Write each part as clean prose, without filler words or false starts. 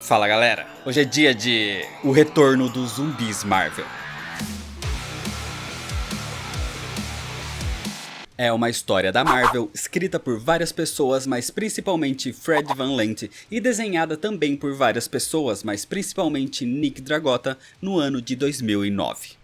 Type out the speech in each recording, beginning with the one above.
Fala galera, hoje é dia de o retorno dos zumbis Marvel. É uma história da Marvel, escrita por várias pessoas, mas principalmente Fred Van Lente, e desenhada também por várias pessoas, mas principalmente Nick Dragotta, no ano de 2009.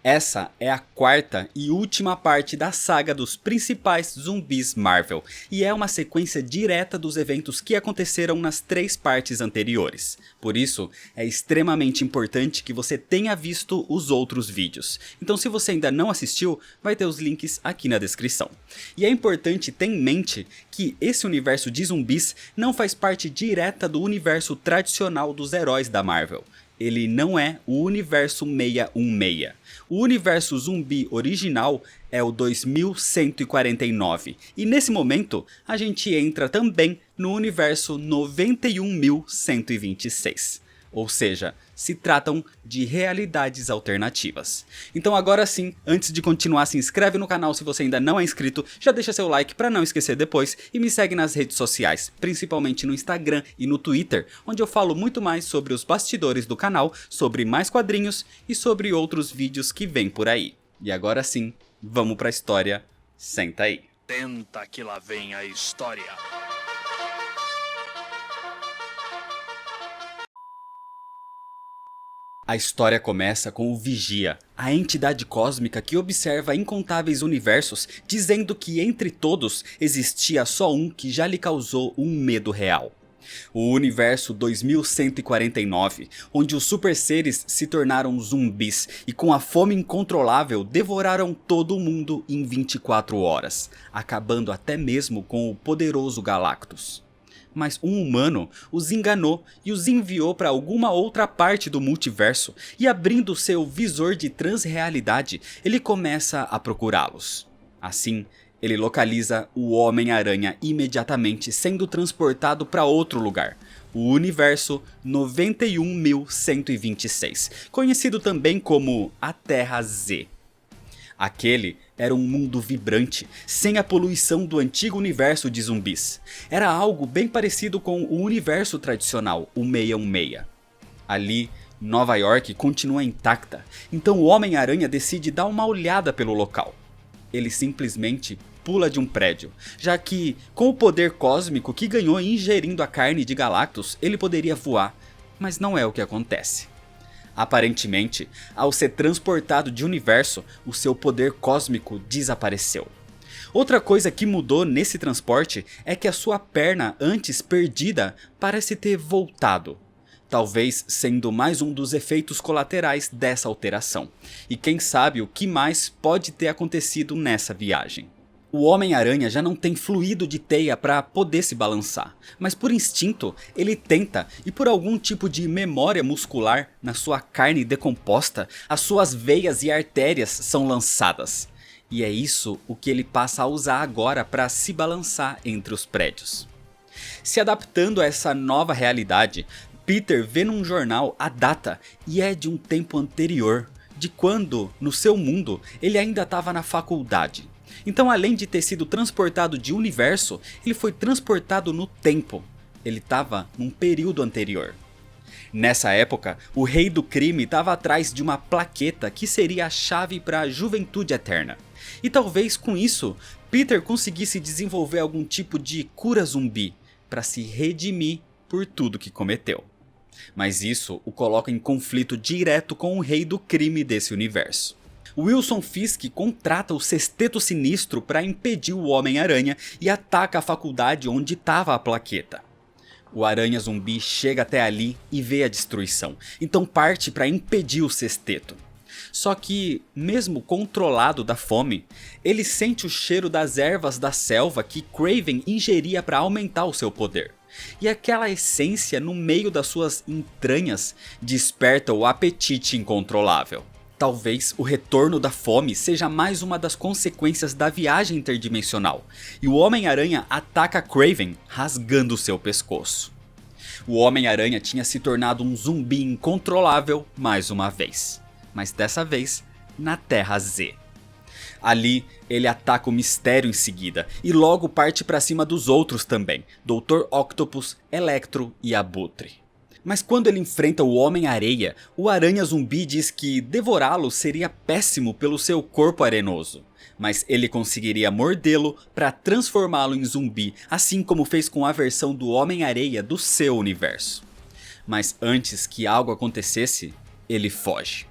Essa é a quarta e última parte da saga dos principais zumbis Marvel, e é uma sequência direta dos eventos que aconteceram nas 3 partes anteriores. Por isso, é extremamente importante que você tenha visto os outros vídeos. Então se você ainda não assistiu, vai ter os links aqui na descrição. E é importante ter em mente que esse universo de zumbis não faz parte direta do universo tradicional dos heróis da Marvel. Ele não é o universo 616. O universo zumbi original é o 2149. E nesse momento, a gente entra também no universo 91126. Ou seja, se tratam de realidades alternativas. Então agora sim, antes de continuar, se inscreve no canal se você ainda não é inscrito, já deixa seu like para não esquecer depois e me segue nas redes sociais, principalmente no Instagram e no Twitter, onde eu falo muito mais sobre os bastidores do canal, sobre mais quadrinhos e sobre outros vídeos que vêm por aí. E agora sim, vamos pra história, senta aí. Tenta que lá vem a história. A história começa com o Vigia, a entidade cósmica que observa incontáveis universos, dizendo que entre todos existia só um que já lhe causou um medo real. O universo 2149, onde os super seres se tornaram zumbis e com a fome incontrolável devoraram todo o mundo em 24 horas, acabando até mesmo com o poderoso Galactus. Mas um humano os enganou e os enviou para alguma outra parte do multiverso, e abrindo seu visor de transrealidade, ele começa a procurá-los. Assim, ele localiza o Homem-Aranha imediatamente, sendo transportado para outro lugar, o universo 91126, conhecido também como a Terra Z. Aquele era um mundo vibrante, sem a poluição do antigo universo de zumbis. Era algo bem parecido com o universo tradicional, o 616. Ali, Nova York continua intacta, então o Homem-Aranha decide dar uma olhada pelo local. Ele simplesmente pula de um prédio, já que, com o poder cósmico que ganhou ingerindo a carne de Galactus, ele poderia voar, mas não é o que acontece. Aparentemente, ao ser transportado de universo, o seu poder cósmico desapareceu. Outra coisa que mudou nesse transporte é que a sua perna antes perdida parece ter voltado. Talvez sendo mais um dos efeitos colaterais dessa alteração. E quem sabe o que mais pode ter acontecido nessa viagem. O Homem-Aranha já não tem fluido de teia para poder se balançar, mas por instinto ele tenta, e por algum tipo de memória muscular na sua carne decomposta, as suas veias e artérias são lançadas. E é isso o que ele passa a usar agora para se balançar entre os prédios. Se adaptando a essa nova realidade, Peter vê num jornal a data, e é de um tempo anterior, de quando, no seu mundo, ele ainda estava na faculdade. Então, além de ter sido transportado de universo, ele foi transportado no tempo. Ele estava num período anterior. Nessa época, o rei do crime estava atrás de uma plaqueta que seria a chave para a juventude eterna. E talvez com isso, Peter conseguisse desenvolver algum tipo de cura zumbi para se redimir por tudo que cometeu. Mas isso o coloca em conflito direto com o rei do crime desse universo. Wilson Fisk contrata o Sexteto Sinistro para impedir o Homem-Aranha e ataca a faculdade onde estava a plaqueta. O Aranha Zumbi chega até ali e vê a destruição, então parte para impedir o Sexteto. Só que, mesmo controlado da fome, ele sente o cheiro das ervas da selva que Kraven ingeria para aumentar o seu poder. E aquela essência no meio das suas entranhas desperta o apetite incontrolável. Talvez o retorno da fome seja mais uma das consequências da viagem interdimensional, e o Homem-Aranha ataca Kraven rasgando seu pescoço. O Homem-Aranha tinha se tornado um zumbi incontrolável mais uma vez, mas dessa vez na Terra Z. Ali, ele ataca o Mistério em seguida, e logo parte para cima dos outros também, Dr. Octopus, Electro e Abutre. Mas quando ele enfrenta o Homem-Areia, o Aranha-Zumbi diz que devorá-lo seria péssimo pelo seu corpo arenoso. Mas ele conseguiria mordê-lo para transformá-lo em zumbi, assim como fez com a versão do Homem-Areia do seu universo. Mas antes que algo acontecesse, ele foge.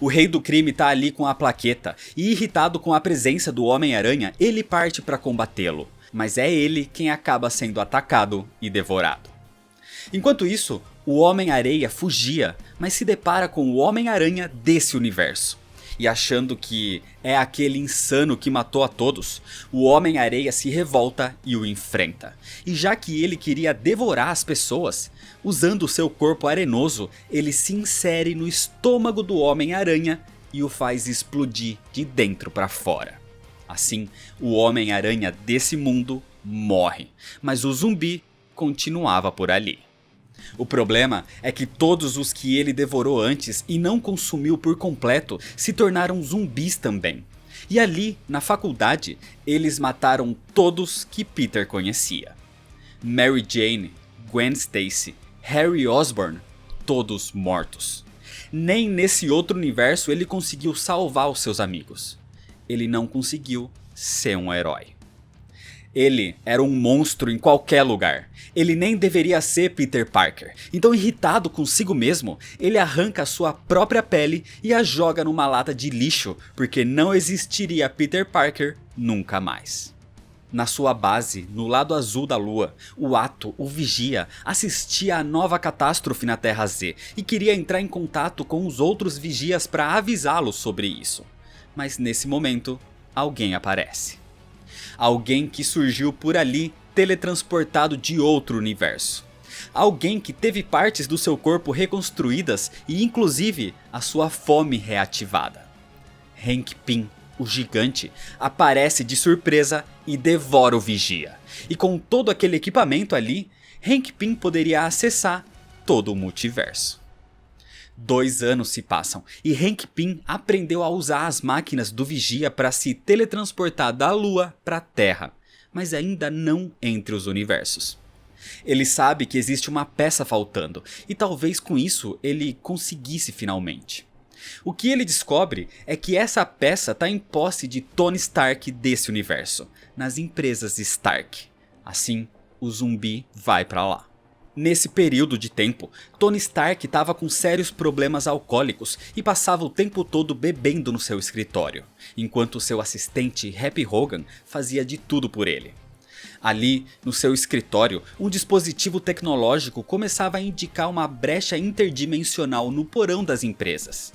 O rei do crime tá ali com a plaqueta e, irritado com a presença do Homem-Aranha, ele parte para combatê-lo. Mas é ele quem acaba sendo atacado e devorado. Enquanto isso, o Homem-Areia fugia, mas se depara com o Homem-Aranha desse universo. E achando que é aquele insano que matou a todos, o Homem-Areia se revolta e o enfrenta. E já que ele queria devorar as pessoas, usando seu corpo arenoso, ele se insere no estômago do Homem-Aranha e o faz explodir de dentro para fora. Assim, o Homem-Aranha desse mundo morre, mas o zumbi continuava por ali. O problema é que todos os que ele devorou antes e não consumiu por completo se tornaram zumbis também. E ali, na faculdade, eles mataram todos que Peter conhecia. Mary Jane, Gwen Stacy, Harry Osborn, todos mortos. Nem nesse outro universo ele conseguiu salvar os seus amigos. Ele não conseguiu ser um herói. Ele era um monstro em qualquer lugar. Ele nem deveria ser Peter Parker. Então, irritado consigo mesmo, ele arranca a sua própria pele e a joga numa lata de lixo, porque não existiria Peter Parker nunca mais. Na sua base, no lado azul da lua, o Ato, o Vigia, assistia à nova catástrofe na Terra Z e queria entrar em contato com os outros Vigias para avisá-los sobre isso. Mas nesse momento, alguém aparece. Alguém que surgiu por ali, teletransportado de outro universo. Alguém que teve partes do seu corpo reconstruídas e inclusive a sua fome reativada. Hank Pym, o gigante, aparece de surpresa e devora o Vigia. E com todo aquele equipamento ali, Hank Pym poderia acessar todo o multiverso. 2 anos se passam e Hank Pym aprendeu a usar as máquinas do Vigia para se teletransportar da Lua para a Terra, mas ainda não entre os universos. Ele sabe que existe uma peça faltando e talvez com isso ele conseguisse finalmente. O que ele descobre é que essa peça está em posse de Tony Stark desse universo, nas empresas Stark. Assim, o zumbi vai para lá. Nesse período de tempo, Tony Stark estava com sérios problemas alcoólicos e passava o tempo todo bebendo no seu escritório, enquanto seu assistente Happy Hogan fazia de tudo por ele. Ali, no seu escritório, um dispositivo tecnológico começava a indicar uma brecha interdimensional no porão das empresas.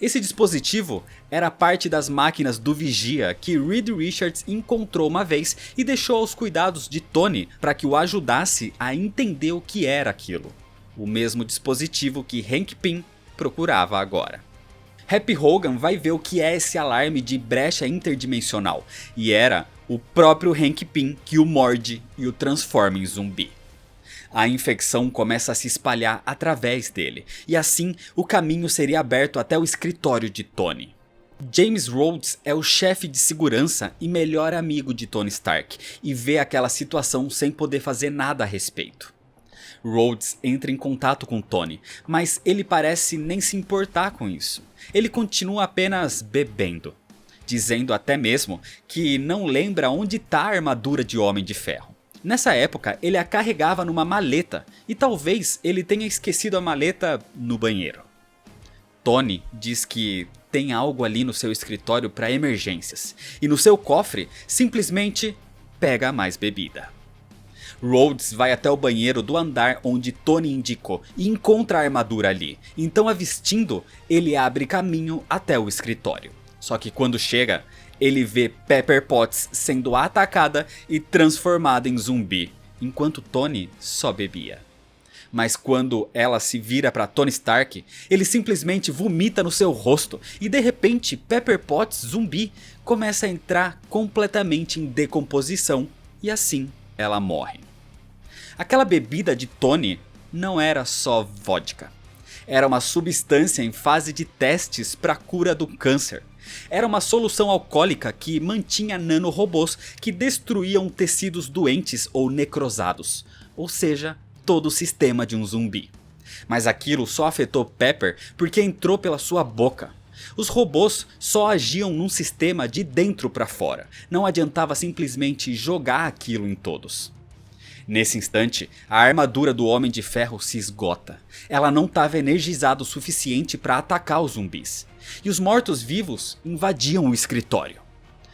Esse dispositivo era parte das máquinas do Vigia que Reed Richards encontrou uma vez e deixou aos cuidados de Tony para que o ajudasse a entender o que era aquilo. O mesmo dispositivo que Hank Pym procurava agora. Happy Hogan vai ver o que é esse alarme de brecha interdimensional e era o próprio Hank Pym que o morde e o transforma em zumbi. A infecção começa a se espalhar através dele, e assim o caminho seria aberto até o escritório de Tony. James Rhodes é o chefe de segurança e melhor amigo de Tony Stark, e vê aquela situação sem poder fazer nada a respeito. Rhodes entra em contato com Tony, mas ele parece nem se importar com isso. Ele continua apenas bebendo, dizendo até mesmo que não lembra onde está a armadura de Homem de Ferro. Nessa época, ele a carregava numa maleta e talvez ele tenha esquecido a maleta no banheiro. Tony diz que tem algo ali no seu escritório para emergências e no seu cofre simplesmente pega mais bebida. Rhodes vai até o banheiro do andar onde Tony indicou e encontra a armadura ali, então a vestindo, ele abre caminho até o escritório. Só que quando chega, ele vê Pepper Potts sendo atacada e transformada em zumbi, enquanto Tony só bebia. Mas quando ela se vira para Tony Stark, ele simplesmente vomita no seu rosto e de repente Pepper Potts zumbi começa a entrar completamente em decomposição e assim ela morre. Aquela bebida de Tony não era só vodka. Era uma substância em fase de testes para a cura do câncer. Era uma solução alcoólica que mantinha nanorobôs que destruíam tecidos doentes ou necrosados, ou seja, todo o sistema de um zumbi. Mas aquilo só afetou Pepper porque entrou pela sua boca. Os robôs só agiam num sistema de dentro para fora, não adiantava simplesmente jogar aquilo em todos. Nesse instante, a armadura do Homem de Ferro se esgota. Ela não estava energizada o suficiente para atacar os zumbis. E os mortos-vivos invadiam o escritório.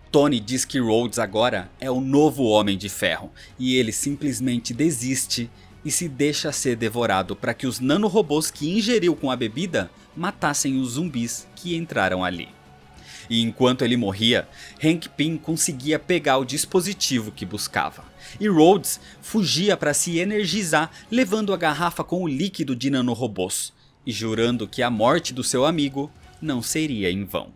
Tony diz que Rhodes agora é o novo Homem de Ferro, e ele simplesmente desiste e se deixa ser devorado para que os nanorobôs que ingeriu com a bebida matassem os zumbis que entraram ali. E enquanto ele morria, Hank Pym conseguia pegar o dispositivo que buscava. E Rhodes fugia para se energizar, levando a garrafa com o líquido de nanorobôs, e jurando que a morte do seu amigo não seria em vão.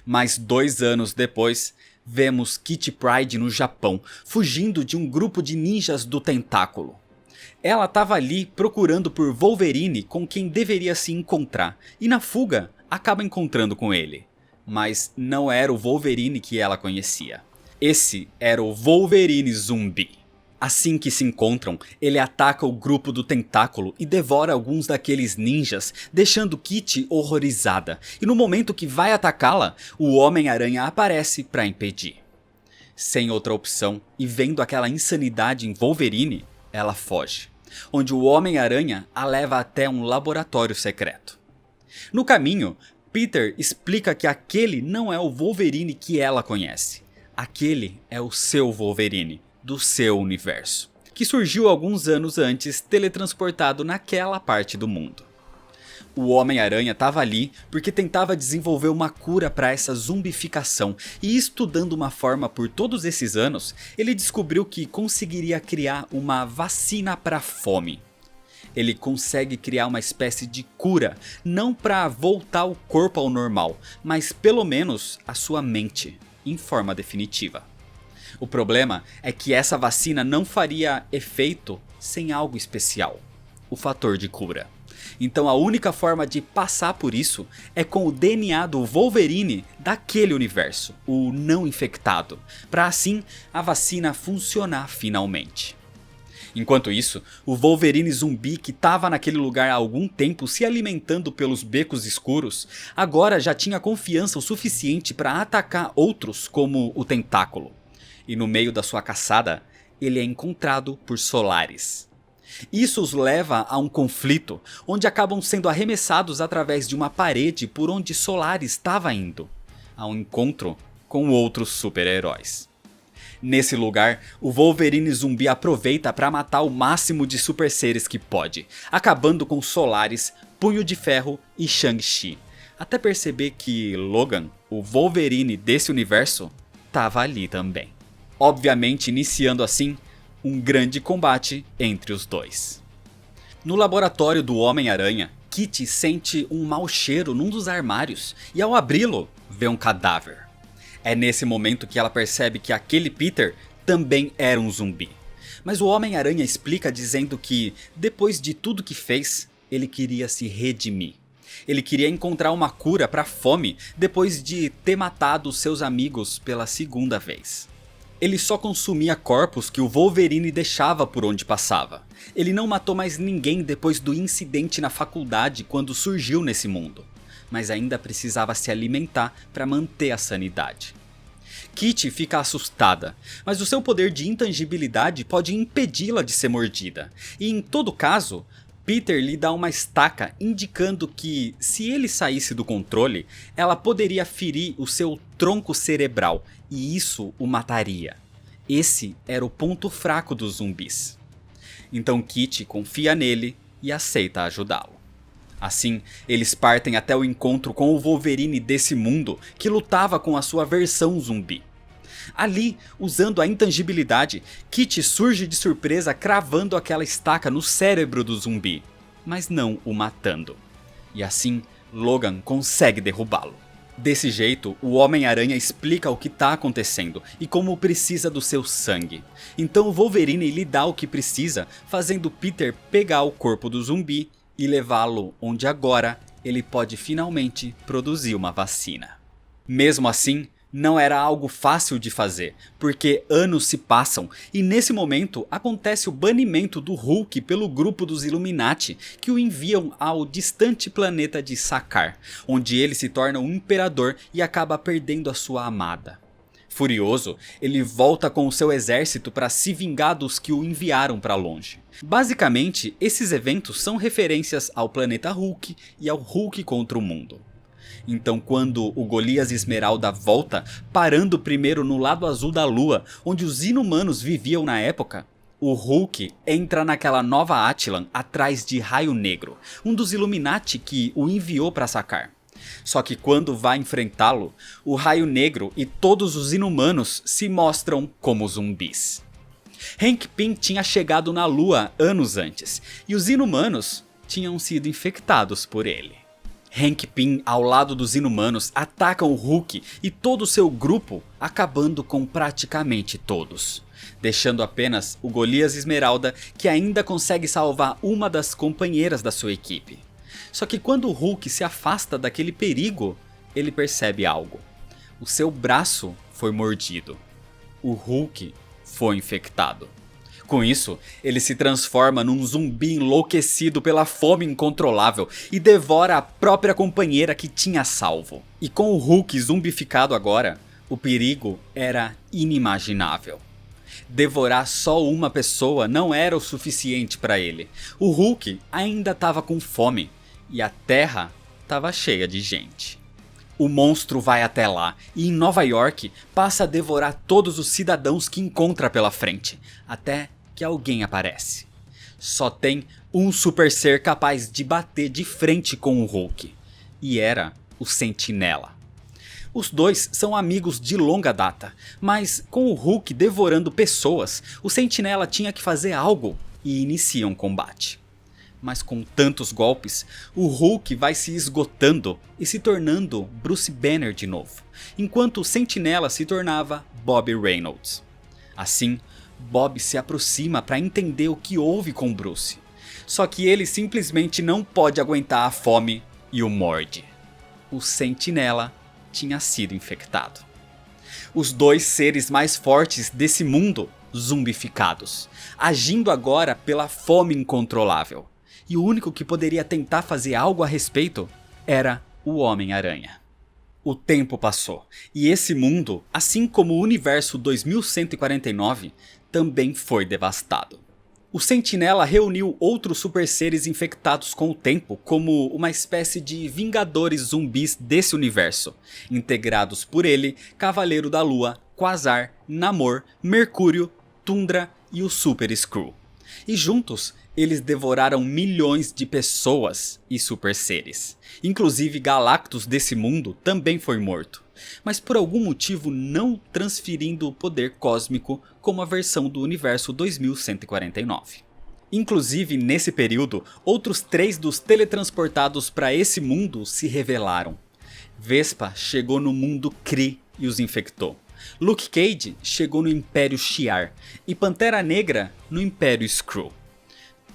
Mas 2 anos depois, vemos Kitty Pryde no Japão, fugindo de um grupo de ninjas do tentáculo. Ela estava ali procurando por Wolverine, com quem deveria se encontrar, e na fuga acaba encontrando com ele. Mas não era o Wolverine que ela conhecia. Esse era o Wolverine zumbi. Assim que se encontram, ele ataca o grupo do tentáculo e devora alguns daqueles ninjas, deixando Kitty horrorizada. E no momento que vai atacá-la, o Homem-Aranha aparece para impedir. Sem outra opção e vendo aquela insanidade em Wolverine, ela foge, onde o Homem-Aranha a leva até um laboratório secreto. No caminho, Peter explica que aquele não é o Wolverine que ela conhece. Aquele é o seu Wolverine, do seu universo, que surgiu alguns anos antes, teletransportado naquela parte do mundo. O Homem-Aranha estava ali porque tentava desenvolver uma cura para essa zumbificação, e estudando uma forma por todos esses anos, ele descobriu que conseguiria criar uma vacina para a fome. Ele consegue criar uma espécie de cura, não para voltar o corpo ao normal, mas pelo menos a sua mente, em forma definitiva. O problema é que essa vacina não faria efeito sem algo especial, o fator de cura. Então a única forma de passar por isso é com o DNA do Wolverine daquele universo, o não infectado, para assim a vacina funcionar finalmente. Enquanto isso, o Wolverine zumbi que estava naquele lugar há algum tempo se alimentando pelos becos escuros, agora já tinha confiança o suficiente para atacar outros como o Tentáculo. E no meio da sua caçada, ele é encontrado por Solaris. Isso os leva a um conflito, onde acabam sendo arremessados através de uma parede por onde Solaris estava indo, a um encontro com outros super-heróis. Nesse lugar, o Wolverine zumbi aproveita para matar o máximo de super seres que pode, acabando com Solaris, Punho de Ferro e Shang-Chi, até perceber que Logan, o Wolverine desse universo, estava ali também. Obviamente iniciando assim um grande combate entre os dois. No laboratório do Homem-Aranha, Kitty sente um mau cheiro num dos armários e ao abri-lo, vê um cadáver. É nesse momento que ela percebe que aquele Peter também era um zumbi. Mas o Homem-Aranha explica dizendo que, depois de tudo que fez, ele queria se redimir. Ele queria encontrar uma cura para a fome depois de ter matado seus amigos pela segunda vez. Ele só consumia corpos que o Wolverine deixava por onde passava. Ele não matou mais ninguém depois do incidente na faculdade quando surgiu nesse mundo, mas ainda precisava se alimentar para manter a sanidade. Kitty fica assustada, mas o seu poder de intangibilidade pode impedi-la de ser mordida, e em todo caso, Peter lhe dá uma estaca indicando que, se ele saísse do controle, ela poderia ferir o seu tronco cerebral, e isso o mataria. Esse era o ponto fraco dos zumbis. Então Kitty confia nele e aceita ajudá-lo. Assim, eles partem até o encontro com o Wolverine desse mundo, que lutava com a sua versão zumbi. Ali, usando a intangibilidade, Kitty surge de surpresa cravando aquela estaca no cérebro do zumbi, mas não o matando. E assim, Logan consegue derrubá-lo. Desse jeito, o Homem-Aranha explica o que está acontecendo e como precisa do seu sangue. Então o Wolverine lhe dá o que precisa, fazendo Peter pegar o corpo do zumbi e levá-lo onde agora ele pode finalmente produzir uma vacina. Mesmo assim, Não era algo fácil de fazer, porque anos se passam e nesse momento acontece o banimento do Hulk pelo grupo dos Illuminati, que o enviam ao distante planeta de Sakaar, onde ele se torna um imperador e acaba perdendo a sua amada. Furioso, ele volta com o seu exército para se vingar dos que o enviaram para longe. Basicamente, esses eventos são referências ao planeta Hulk e ao Hulk contra o mundo. Então quando o Golias Esmeralda volta, parando primeiro no lado azul da lua, onde os inumanos viviam na época, o Hulk entra naquela nova Attilan atrás de Raio Negro, um dos Illuminati que o enviou para Sakaar. Só que quando vai enfrentá-lo, o Raio Negro e todos os inumanos se mostram como zumbis. Hank Pym tinha chegado na lua anos antes, e os inumanos tinham sido infectados por ele. Hank Pym, ao lado dos inumanos, atacam o Hulk e todo o seu grupo, acabando com praticamente todos. Deixando apenas o Golias Esmeralda, que ainda consegue salvar uma das companheiras da sua equipe. Só que quando o Hulk se afasta daquele perigo, ele percebe algo. O seu braço foi mordido. O Hulk foi infectado. Com isso, ele se transforma num zumbi enlouquecido pela fome incontrolável e devora a própria companheira que tinha salvo. E com o Hulk zumbificado agora, o perigo era inimaginável. Devorar só uma pessoa não era o suficiente para ele. O Hulk ainda estava com fome e a Terra estava cheia de gente. O monstro vai até lá e em Nova York passa a devorar todos os cidadãos que encontra pela frente, até que alguém aparece. Só tem um super ser capaz de bater de frente com o Hulk, e era o Sentinela. Os dois são amigos de longa data, mas com o Hulk devorando pessoas, o Sentinela tinha que fazer algo e inicia um combate. Mas com tantos golpes, o Hulk vai se esgotando e se tornando Bruce Banner de novo, enquanto o Sentinela se tornava Bobby Reynolds. Assim, Bob se aproxima para entender o que houve com Bruce. Só que ele simplesmente não pode aguentar a fome e o morde. O Sentinela tinha sido infectado. Os dois seres mais fortes desse mundo zumbificados, agindo agora pela fome incontrolável. E o único que poderia tentar fazer algo a respeito era o Homem-Aranha. O tempo passou, e esse mundo, assim como o universo 2149, também foi devastado. O Sentinela reuniu outros super seres infectados com o tempo como uma espécie de vingadores zumbis desse universo, integrados por ele, Cavaleiro da Lua, Quasar, Namor, Mercúrio, Tundra e o Super Skrull. E juntos, eles devoraram milhões de pessoas e super seres. Inclusive Galactus desse mundo também foi morto, mas por algum motivo não transferindo o poder cósmico como a versão do universo 2149. Inclusive nesse período, outros 3 dos teletransportados para esse mundo se revelaram. Vespa chegou no mundo Kree e os infectou. Luke Cage chegou no Império Shi'ar e Pantera Negra no Império Skrull.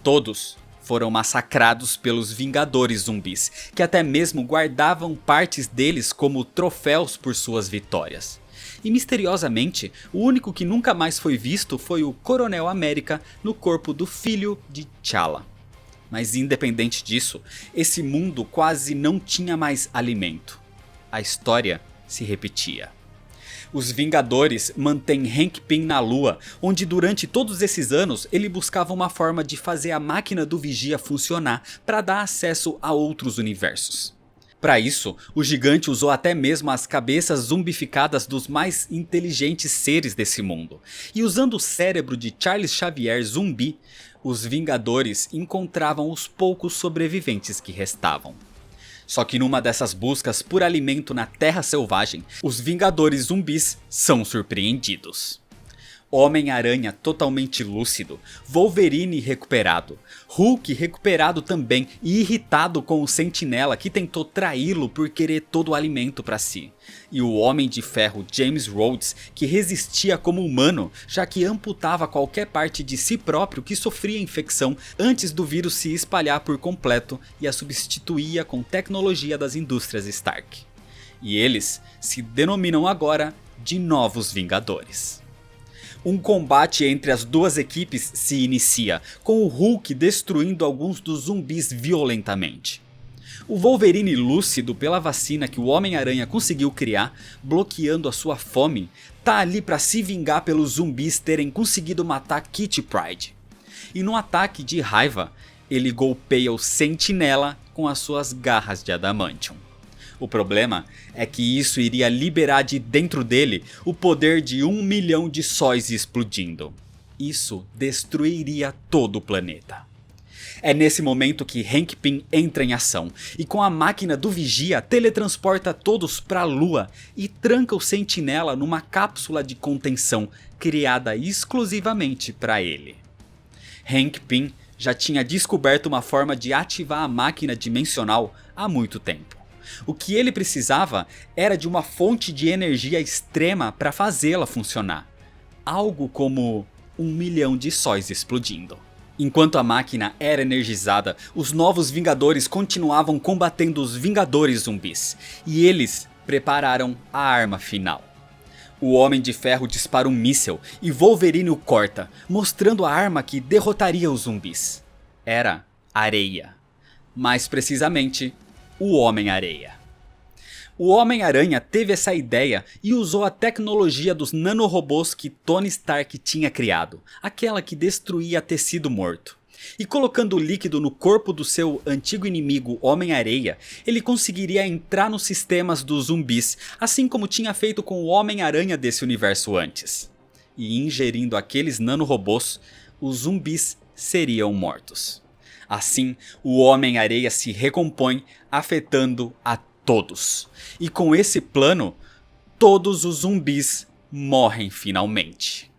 Todos foram massacrados pelos Vingadores Zumbis, que até mesmo guardavam partes deles como troféus por suas vitórias. E misteriosamente, o único que nunca mais foi visto foi o Coronel América no corpo do filho de T'Challa. Mas independente disso, esse mundo quase não tinha mais alimento. A história se repetia. Os Vingadores mantêm Hank Pym na Lua, onde durante todos esses anos ele buscava uma forma de fazer a máquina do Vigia funcionar para dar acesso a outros universos. Para isso, o gigante usou até mesmo as cabeças zumbificadas dos mais inteligentes seres desse mundo. E usando o cérebro de Charles Xavier zumbi, os Vingadores encontravam os poucos sobreviventes que restavam. Só que numa dessas buscas por alimento na Terra Selvagem, os Vingadores zumbis são surpreendidos. Homem-Aranha totalmente lúcido, Wolverine recuperado, Hulk recuperado também e irritado com o Sentinela que tentou traí-lo por querer todo o alimento para si. E o Homem de Ferro James Rhodes que resistia como humano, já que amputava qualquer parte de si próprio que sofria infecção antes do vírus se espalhar por completo e a substituía com tecnologia das indústrias Stark. E eles se denominam agora de Novos Vingadores. Um combate entre as duas equipes se inicia, com o Hulk destruindo alguns dos zumbis violentamente. O Wolverine, lúcido pela vacina que o Homem-Aranha conseguiu criar, bloqueando a sua fome, tá ali para se vingar pelos zumbis terem conseguido matar Kitty Pryde. E num ataque de raiva, ele golpeia o Sentinela com as suas garras de adamantium. O problema é que isso iria liberar de dentro dele o poder de 1 milhão de sóis explodindo. Isso destruiria todo o planeta. É nesse momento que Hank Pym entra em ação e com a máquina do Vigia teletransporta todos para a Lua e tranca o Sentinela numa cápsula de contenção criada exclusivamente para ele. Hank Pym já tinha descoberto uma forma de ativar a máquina dimensional há muito tempo. O que ele precisava era de uma fonte de energia extrema para fazê-la funcionar. Algo como 1 milhão de sóis explodindo. Enquanto a máquina era energizada, os Novos Vingadores continuavam combatendo os Vingadores zumbis. E eles prepararam a arma final. O Homem de Ferro dispara um míssil e Wolverine o corta, mostrando a arma que derrotaria os zumbis. Era areia. Mais precisamente, o Homem-Areia. O Homem-Aranha teve essa ideia e usou a tecnologia dos nanorobôs que Tony Stark tinha criado, aquela que destruía tecido morto. E colocando o líquido no corpo do seu antigo inimigo Homem-Areia, ele conseguiria entrar nos sistemas dos zumbis, assim como tinha feito com o Homem-Aranha desse universo antes. E ingerindo aqueles nanorobôs, os zumbis seriam mortos. Assim, o Homem-Areia se recompõe, afetando a todos. E com esse plano, todos os zumbis morrem finalmente.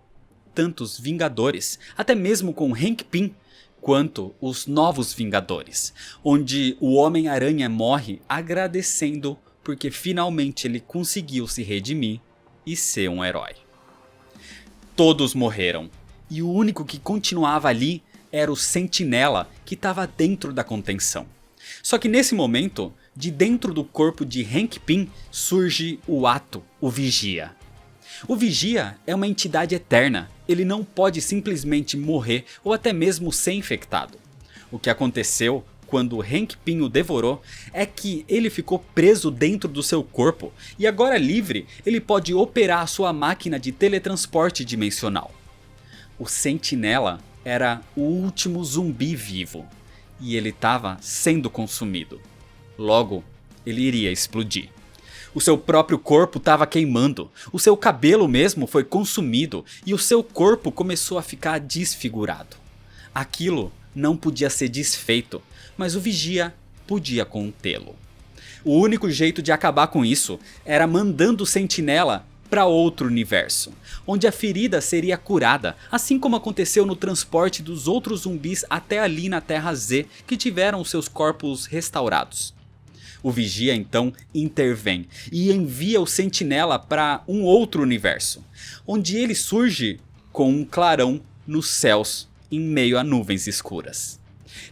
Tanto os Vingadores, até mesmo com Hank Pym, quanto os Novos Vingadores, onde o Homem-Aranha morre agradecendo porque finalmente ele conseguiu se redimir e ser um herói. Todos morreram, e o único que continuava ali era o Sentinela, que estava dentro da contenção. Só que nesse momento, de dentro do corpo de Hank Pym surge o Ato, o Vigia. O Vigia é uma entidade eterna, ele não pode simplesmente morrer ou até mesmo ser infectado. O que aconteceu quando Hank Pym o devorou é que ele ficou preso dentro do seu corpo e agora livre ele pode operar a sua máquina de teletransporte dimensional. O Sentinela era o último zumbi vivo e ele estava sendo consumido. Logo, ele iria explodir. O seu próprio corpo estava queimando, o seu cabelo mesmo foi consumido e o seu corpo começou a ficar desfigurado. Aquilo não podia ser desfeito, mas o Vigia podia contê-lo. O único jeito de acabar com isso era mandando o Sentinela para outro universo, onde a ferida seria curada, assim como aconteceu no transporte dos outros zumbis até ali na Terra Z, que tiveram seus corpos restaurados. O Vigia então intervém e envia o Sentinela para um outro universo, onde ele surge com um clarão nos céus em meio a nuvens escuras.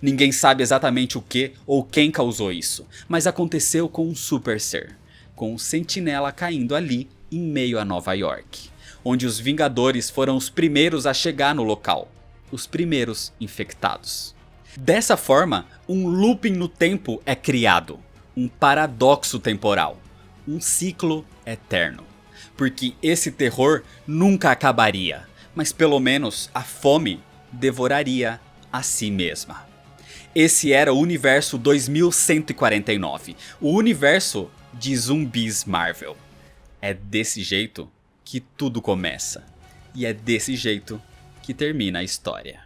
Ninguém sabe exatamente o que ou quem causou isso, mas aconteceu com um super ser, com o Sentinela caindo ali em meio a Nova York, onde os Vingadores foram os primeiros a chegar no local, os primeiros infectados. Dessa forma, um looping no tempo é criado. Um paradoxo temporal, um ciclo eterno, porque esse terror nunca acabaria, mas pelo menos a fome devoraria a si mesma. Esse era o universo 2149, o universo de zumbis Marvel. É desse jeito que tudo começa, e é desse jeito que termina a história.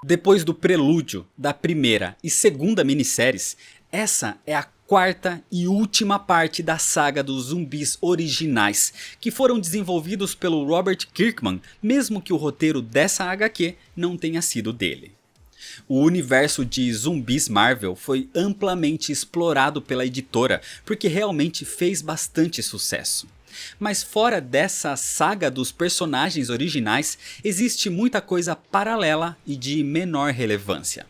Depois do prelúdio da primeira e segunda minisséries, essa é a quarta e última parte da saga dos zumbis originais, que foram desenvolvidos pelo Robert Kirkman, mesmo que o roteiro dessa HQ não tenha sido dele. O universo de zumbis Marvel foi amplamente explorado pela editora, porque realmente fez bastante sucesso. Mas fora dessa saga dos personagens originais, existe muita coisa paralela e de menor relevância.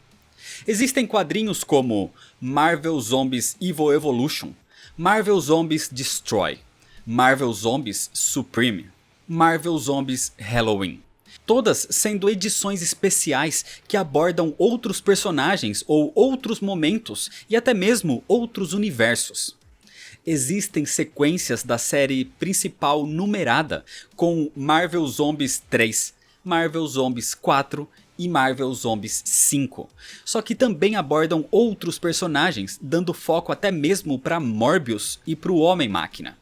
Existem quadrinhos como Marvel Zombies Evil Evolution, Marvel Zombies Destroy, Marvel Zombies Supreme, Marvel Zombies Halloween. Todas sendo edições especiais que abordam outros personagens ou outros momentos e até mesmo outros universos. Existem sequências da série principal numerada com Marvel Zombies 3, Marvel Zombies 4 e Marvel Zombies 5. Só que também abordam outros personagens, dando foco até mesmo para Morbius e para o Homem-Máquina.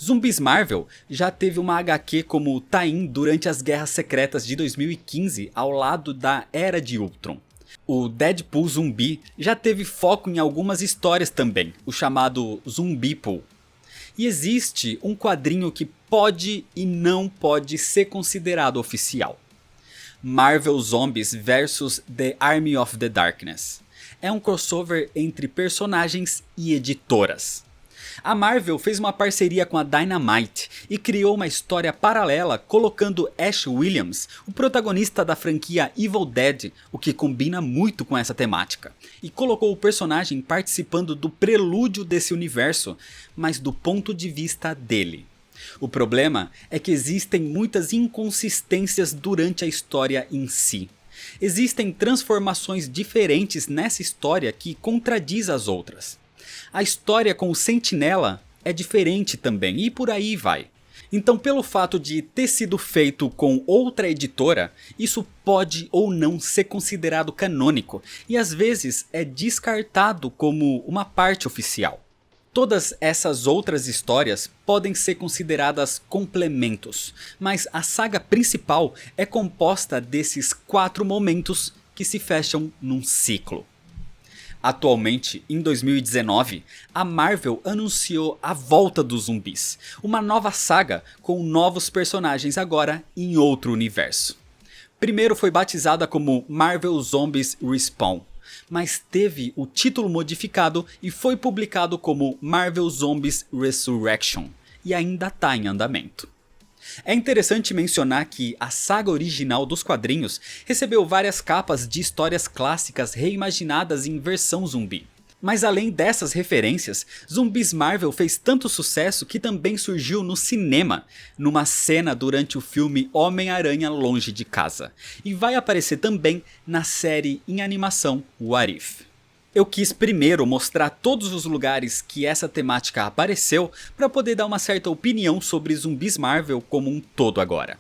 Zumbis Marvel já teve uma HQ como tie-in durante as Guerras Secretas de 2015 ao lado da Era de Ultron. O Deadpool Zumbi já teve foco em algumas histórias também, o chamado Zumbipool. E existe um quadrinho que pode e não pode ser considerado oficial. Marvel Zombies vs The Army of the Darkness. É um crossover entre personagens e editoras. A Marvel fez uma parceria com a Dynamite e criou uma história paralela colocando Ash Williams, o protagonista da franquia Evil Dead, o que combina muito com essa temática, e colocou o personagem participando do prelúdio desse universo, mas do ponto de vista dele. O problema é que existem muitas inconsistências durante a história em si. Existem transformações diferentes nessa história que contradiz as outras. A história com o Sentinela é diferente também e por aí vai. Então, pelo fato de ter sido feito com outra editora, isso pode ou não ser considerado canônico e às vezes é descartado como uma parte oficial. Todas essas outras histórias podem ser consideradas complementos, mas a saga principal é composta desses 4 momentos que se fecham num ciclo. Atualmente, em 2019, a Marvel anunciou a volta dos zumbis, uma nova saga com novos personagens agora em outro universo. Primeiro foi batizada como Marvel Zombies Respawn, mas teve o título modificado e foi publicado como Marvel Zombies Resurrection, e ainda está em andamento. É interessante mencionar que a saga original dos quadrinhos recebeu várias capas de histórias clássicas reimaginadas em versão zumbi. Mas além dessas referências, Zumbis Marvel fez tanto sucesso que também surgiu no cinema, numa cena durante o filme Homem-Aranha Longe de Casa, e vai aparecer também na série em animação What If. Eu quis primeiro mostrar todos os lugares que essa temática apareceu para poder dar uma certa opinião sobre Zumbis Marvel como um todo agora.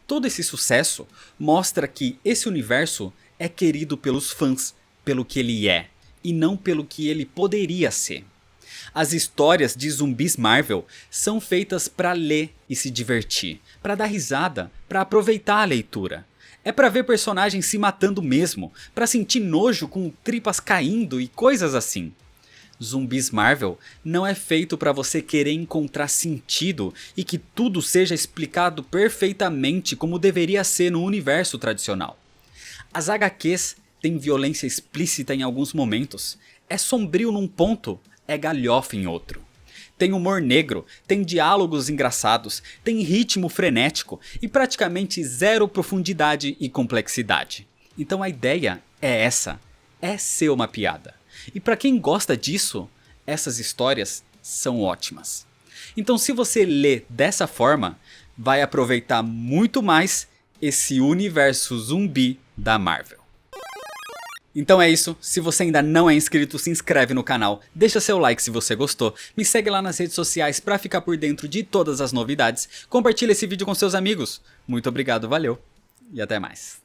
Todo esse sucesso mostra que esse universo é querido pelos fãs pelo que ele é e não pelo que ele poderia ser. As histórias de Zumbis Marvel são feitas para ler e se divertir, para dar risada, para aproveitar a leitura. É pra ver personagens se matando mesmo, pra sentir nojo com tripas caindo e coisas assim. Zumbis Marvel não é feito pra você querer encontrar sentido e que tudo seja explicado perfeitamente como deveria ser no universo tradicional. As HQs têm violência explícita em alguns momentos, é sombrio num ponto, é galhofa em outro. Tem humor negro, tem diálogos engraçados, tem ritmo frenético e praticamente zero profundidade e complexidade. Então a ideia é essa, é ser uma piada. E para quem gosta disso, essas histórias são ótimas. Então se você lê dessa forma, vai aproveitar muito mais esse universo zumbi da Marvel. Então é isso, se você ainda não é inscrito, se inscreve no canal, deixa seu like se você gostou, me segue lá nas redes sociais para ficar por dentro de todas as novidades, compartilha esse vídeo com seus amigos. Muito obrigado, valeu e até mais.